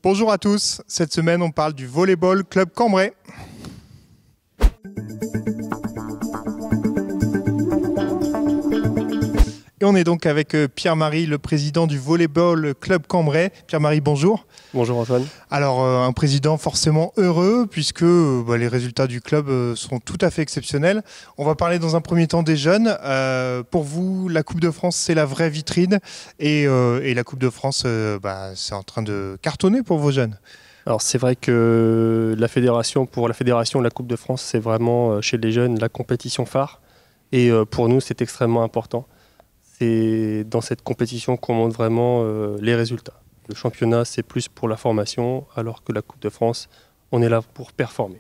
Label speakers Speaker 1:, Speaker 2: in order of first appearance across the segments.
Speaker 1: Bonjour à tous, cette semaine on parle du Volleyball Club Cambrai. Et on est donc avec Pierre-Marie, le président du Volleyball Club Cambrai. Pierre-Marie, bonjour.
Speaker 2: Bonjour Antoine.
Speaker 1: Alors un président forcément heureux puisque les résultats du club sont tout à fait exceptionnels. On va parler dans un premier temps des jeunes. Pour vous, la Coupe de France, c'est la vraie vitrine et la Coupe de France, c'est en train de cartonner pour vos jeunes.
Speaker 2: Alors c'est vrai que pour la fédération, la Coupe de France, c'est vraiment chez les jeunes la compétition phare. Et pour nous, c'est extrêmement important. C'est dans cette compétition qu'on montre vraiment les résultats. Le championnat, c'est plus pour la formation, alors que la Coupe de France, on est là pour performer.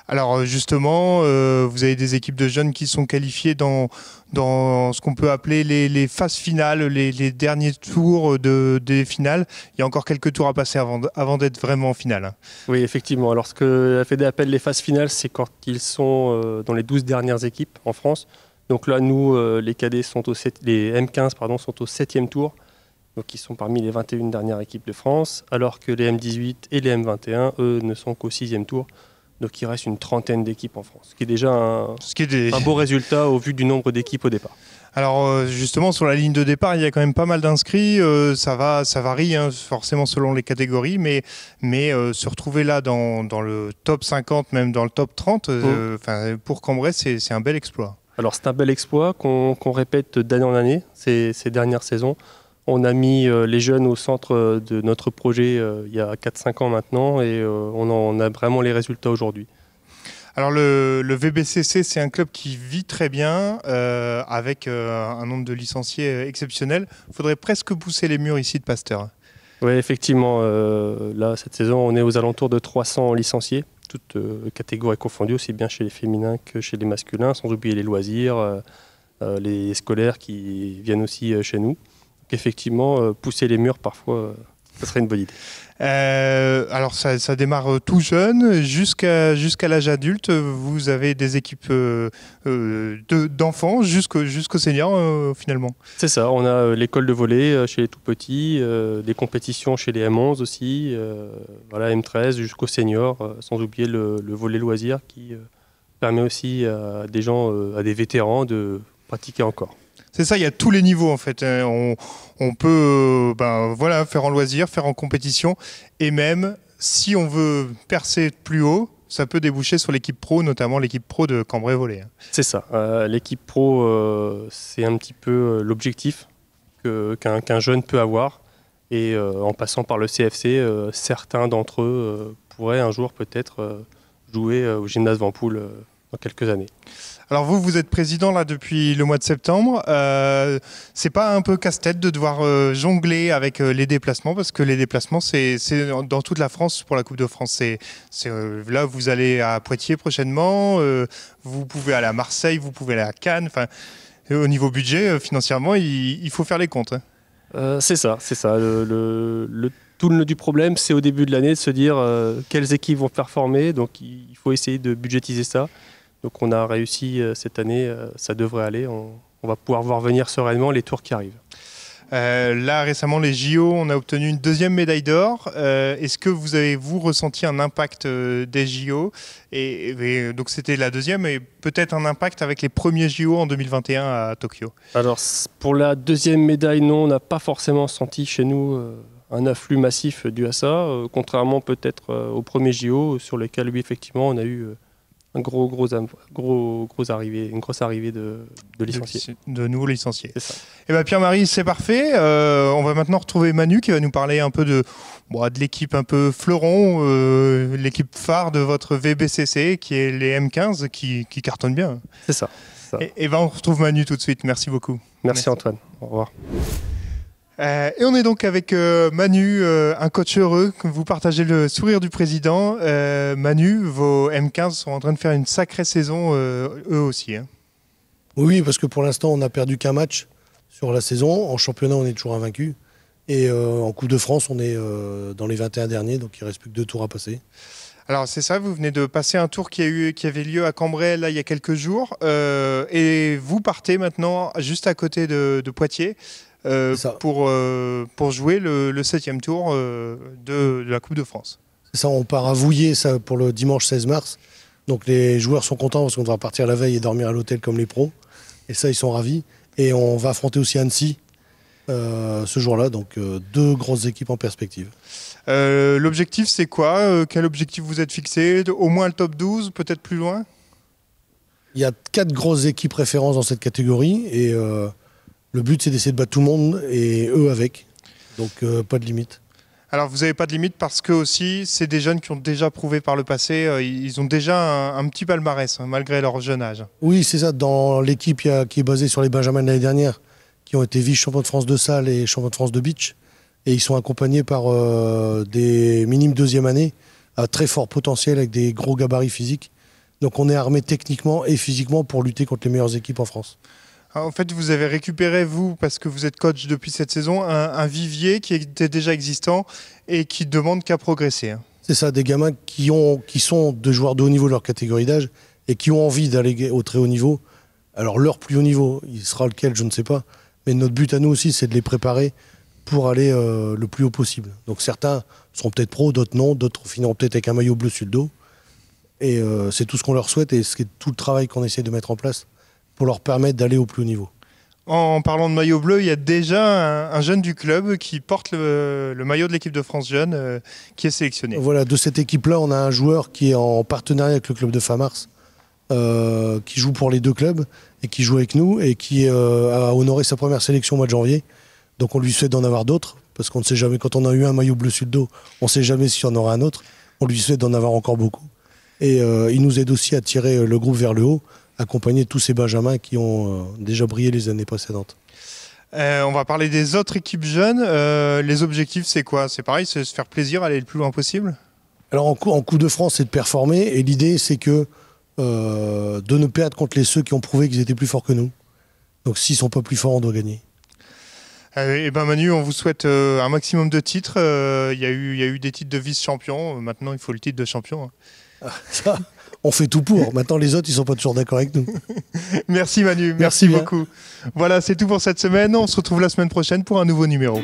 Speaker 1: Alors justement, vous avez des équipes de jeunes qui sont qualifiées dans ce qu'on peut appeler les phases finales, les derniers tours des finales. Il y a encore quelques tours à passer avant d'être vraiment en finale.
Speaker 2: Oui, effectivement. Alors ce que la Fédé appelle les phases finales, c'est quand ils sont dans les 12 dernières équipes en France. Donc là, nous, les cadets les M15 sont au 7e tour. Donc ils sont parmi les 21 dernières équipes de France, alors que les M18 et les M21, eux, ne sont qu'au 6e tour. Donc il reste une trentaine d'équipes en France, ce qui est déjà un beau résultat au vu du nombre d'équipes au départ.
Speaker 1: Alors justement, sur la ligne de départ, il y a quand même pas mal d'inscrits. Ça varie forcément selon les catégories, mais se retrouver là dans le top 50, même dans le top 30, pour Cambrai, c'est un bel exploit.
Speaker 2: Alors c'est un bel exploit qu'on répète d'année en année, ces dernières saisons. On a mis les jeunes au centre de notre projet il y a 4-5 ans maintenant et on a vraiment les résultats aujourd'hui.
Speaker 1: Alors le VBCC, c'est un club qui vit très bien avec un nombre de licenciés exceptionnel. Il faudrait presque pousser les murs ici de Pasteur.
Speaker 2: Oui, effectivement. Là, cette saison, on est aux alentours de 300 licenciés, toutes catégories confondues, aussi bien chez les féminins que chez les masculins, sans oublier les loisirs, les scolaires qui viennent aussi chez nous. Effectivement, pousser les murs, parfois, ça serait une bonne idée.
Speaker 1: Alors, ça démarre tout jeune, jusqu'à l'âge adulte. Vous avez des équipes d'enfants jusqu'aux seniors, finalement.
Speaker 2: C'est ça, on a l'école de volley chez les tout-petits, des compétitions chez les M11 aussi, M13 jusqu'aux seniors, sans oublier le volley loisir qui permet aussi à des gens, à des vétérans de pratiquer encore.
Speaker 1: C'est ça, il y a tous les niveaux en fait. On peut faire en loisir, faire en compétition et même si on veut percer plus haut, ça peut déboucher sur l'équipe pro, notamment l'équipe pro de Cambrai Volley.
Speaker 2: C'est ça, l'équipe pro, c'est un petit peu l'objectif qu'un jeune peut avoir et en passant par le CFC, certains d'entre eux pourraient un jour peut-être jouer au gymnase Vampoule dans quelques années.
Speaker 1: Alors vous êtes président là depuis le mois de septembre. C'est pas un peu casse-tête de devoir jongler avec les déplacements, parce que les déplacements c'est dans toute la France pour la Coupe de France. Là vous allez à Poitiers prochainement, vous pouvez aller à Marseille, vous pouvez aller à Cannes. Au niveau budget, financièrement, il faut faire les comptes.
Speaker 2: C'est ça. Tout le nœud du problème, c'est au début de l'année de se dire quelles équipes vont performer. Donc il faut essayer de budgétiser ça. Donc on a réussi cette année, ça devrait aller. On va pouvoir voir venir sereinement les tours qui arrivent.
Speaker 1: Là récemment les JO, on a obtenu une 2e médaille d'or. Est-ce que vous avez ressenti un impact des JO et donc c'était la 2e et peut-être un impact avec les premiers JO en 2021 à Tokyo?
Speaker 2: Alors pour la 2e médaille, non, on n'a pas forcément senti chez nous un afflux massif dû à ça, contrairement peut-être aux premiers JO sur lesquels oui effectivement on a eu une grosse arrivée de licenciés.
Speaker 1: De nouveaux licenciés.
Speaker 2: C'est ça.
Speaker 1: Et bien Pierre-Marie, c'est parfait. On va maintenant retrouver Manu qui va nous parler un peu de l'équipe un peu fleuron, l'équipe phare de votre VBCC qui est les M15 qui cartonne bien.
Speaker 2: C'est ça.
Speaker 1: Et on retrouve Manu tout de suite. Merci beaucoup.
Speaker 2: Merci Antoine. Au revoir.
Speaker 1: Et on est donc avec Manu, un coach heureux. Vous partagez le sourire du président. Manu, vos M15 sont en train de faire une sacrée saison, eux aussi.
Speaker 3: Oui, parce que pour l'instant, on n'a perdu qu'un match sur la saison. En championnat, on est toujours invaincu. Et en Coupe de France, on est dans les 21 derniers, donc il ne reste plus que 2 tours à passer.
Speaker 1: Alors c'est ça, vous venez de passer un tour qui avait lieu à Cambrai là, il y a quelques jours. Et vous partez maintenant juste à côté de Poitiers. Pour jouer le 7e tour de la Coupe de France.
Speaker 3: C'est ça, on part à Vouillers ça, pour le dimanche 16 mars. Donc les joueurs sont contents parce qu'on devra partir la veille et dormir à l'hôtel comme les pros. Et ça, ils sont ravis. Et on va affronter aussi Annecy ce jour-là. Donc 2 grosses équipes en perspective.
Speaker 1: L'objectif, c'est quoi? Quel objectif vous êtes fixé? Au moins le top 12, peut-être plus loin?
Speaker 3: Il y a 4 grosses équipes références dans cette catégorie. Et le but, c'est d'essayer de battre tout le monde et eux avec. Donc pas de limite.
Speaker 1: Alors, vous n'avez pas de limite parce que aussi, c'est des jeunes qui ont déjà prouvé par le passé. Ils ont déjà un petit palmarès, malgré leur jeune âge.
Speaker 3: Oui, c'est ça. Dans l'équipe qui est basée sur les Benjamins de l'année dernière, qui ont été vice-champions de France de salle et champions de France de beach. Et ils sont accompagnés par des minimes deuxième année à très fort potentiel avec des gros gabarits physiques. Donc on est armé techniquement et physiquement pour lutter contre les meilleures équipes en France.
Speaker 1: En fait, vous avez récupéré, vous, parce que vous êtes coach depuis cette saison, un vivier qui était déjà existant et qui demande qu'à progresser.
Speaker 3: C'est ça, des gamins qui sont des joueurs de haut niveau de leur catégorie d'âge et qui ont envie d'aller au très haut niveau. Alors leur plus haut niveau, il sera lequel, je ne sais pas. Mais notre but à nous aussi, c'est de les préparer pour aller le plus haut possible. Donc certains seront peut-être pros, d'autres non, d'autres finiront peut-être avec un maillot bleu sur le dos. Et c'est tout ce qu'on leur souhaite et c'est tout le travail qu'on essaie de mettre en place pour leur permettre d'aller au plus haut niveau.
Speaker 1: En parlant de maillot bleu, il y a déjà un jeune du club qui porte le maillot de l'équipe de France jeune qui est sélectionné.
Speaker 3: Voilà, de cette équipe-là, on a un joueur qui est en partenariat avec le club de Famars, qui joue pour les 2 clubs et qui joue avec nous et qui a honoré sa première sélection au mois de janvier. Donc on lui souhaite d'en avoir d'autres, parce qu'on ne sait jamais, quand on a eu un maillot bleu sur le dos, on ne sait jamais s'il y en aura un autre. On lui souhaite d'en avoir encore beaucoup. Et il nous aide aussi à tirer le groupe vers le haut, accompagner tous ces benjamins qui ont déjà brillé les années précédentes.
Speaker 1: On va parler des autres équipes jeunes. Les objectifs, c'est quoi? C'est pareil, c'est se faire plaisir, aller le plus loin possible?
Speaker 3: Alors en Coupe de France, c'est de performer. Et l'idée, c'est que de ne perdre contre ceux qui ont prouvé qu'ils étaient plus forts que nous. Donc s'ils ne sont pas plus forts, on doit gagner.
Speaker 1: Eh ben Manu, on vous souhaite un maximum de titres. Il y a eu des titres de vice-champion. Maintenant, il faut le titre de champion.
Speaker 3: Ça, on fait tout pour. Maintenant, les autres, ils sont pas toujours d'accord avec nous.
Speaker 1: Merci Manu, merci beaucoup. Voilà, c'est tout pour cette semaine. On se retrouve la semaine prochaine pour un nouveau numéro.